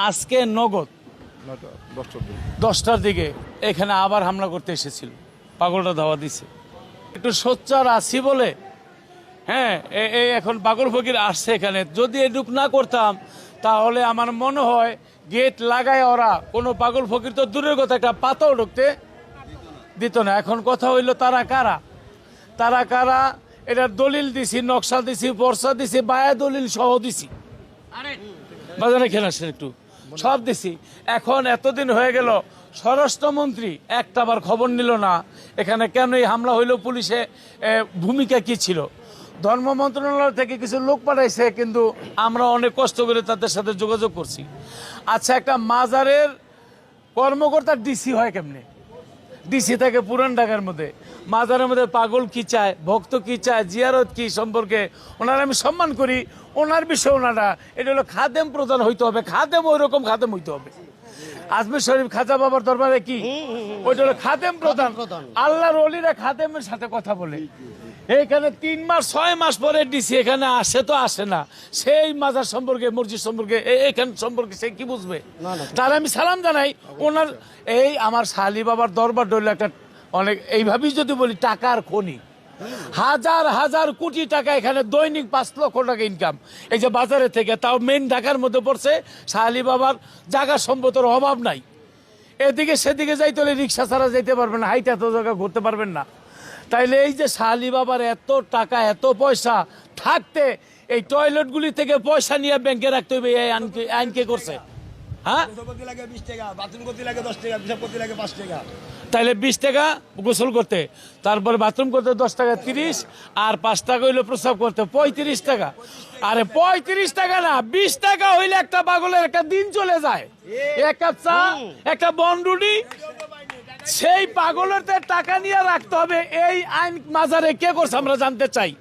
আজকে নগদ 10টার দিকে এখানে আবার হামলা করতে এসেছিল, পাগলটা ধাওয়া দিছে। একটু সোচ্চার আছি বলে হ্যাঁ এই এখন পাগল ফকির আসছে এখানে। যদি এটুক না করতাম তাহলে আমার মনে হয় গেট লাগায় ওরা কোনো পাগল ফকির তো দূরের কথা একটা পাতাও ঢুকতে দিত না। এখন কথা হইলো তারা কারা এটার দলিল দিছি, নকশা দিছি, পর্চা দিছি, বায়া দলিল সহ দিছি, বাজারে খেলে আসেন একটু সব দিছি। এখন এতদিন হয়ে গেল স্বরাষ্ট্রমন্ত্রী একটা বার খবর নিল না এখানে কেন এই হামলা হইল, পুলিশে ভূমিকা কি ছিল। ধর্ম মন্ত্রণালয় থেকে কিছু লোক পাঠাইছে, কিন্তু আমরা অনেক কষ্ট করে তাদের সাথে যোগাযোগ করছি। আচ্ছা, একটা মাজারের কর্মকর্তা ডিসি হয় কেমনে? ডিসি থাকে পুরান ঢাকার মধ্যে, মাজারের মধ্যে পাগল কি চায়, ভক্ত কি চায়, জিয়ারত কি সম্পর্কে ওনার আমি সম্মান করি। ওনার বিষয় ওনারা এটা হলো খাদেম প্রধান হইতে হবে, খাদেম ওই রকম খাদেম হইতে হবে। আজমির শরীফ খাজা বাবার দরবারে কি ওইটা হলো খাদেম প্রধান। আল্লাহর ওলিরা খাদেমের সাথে কথা বলে। এইখানে 3 মাস 6 মাস পরে ডিসি এখানে আসে তো আসে না, সেই মাজার সম্পর্কে মসজিদ সম্পর্কে এখান সম্পর্কে সে কি বুঝবে? তাহলে আমি সালাম জানাই ওনার। এই আমার শালি বাবার দরবার ডইল একটা অনেক এইভাবেই যদি বলি টাকার খনি, হাজার হাজার কোটি টাকা এখানে দৈনিক 5 লক্ষ টাকা ইনকাম এই যে বাজারে থেকে, তাও মেইন ঢাকার মধ্যে পড়ছে। শালি বাবার জায়গা সম্পদের অভাব নাই, এদিকে সেদিকে যাইতে হলে রিক্সা ছাড়া যেতে পারবেন না, হাইটা তো জায়গা ঘুরতে পারবেন না। তাইলে এই যে শালি বাবার এত টাকা এত পয়সা থাকতে এই টয়লেটগুলি থেকে পয়সা নিয়ে ব্যাংকে রাখতে হবে, এই আইন কে করছে? হ্যাঁ, তাইলে 20 টাকা গোসল করতে, তারপরে বাথরুম করতে 10 টাকা 30, আর 5 টাকা হইলে প্রস্রাব করতে 35 টাকা। আরে 35 টাকা না, 20 টাকা হইলে একটা পাগলের একটা দিন চলে যায়। এক কাপ চা, একটা বনরুটি, সেই পাগলের টাকা নিয়ে রাখতে হবে। এই আইন মাজারে কে করছে আমরা জানতে চাই।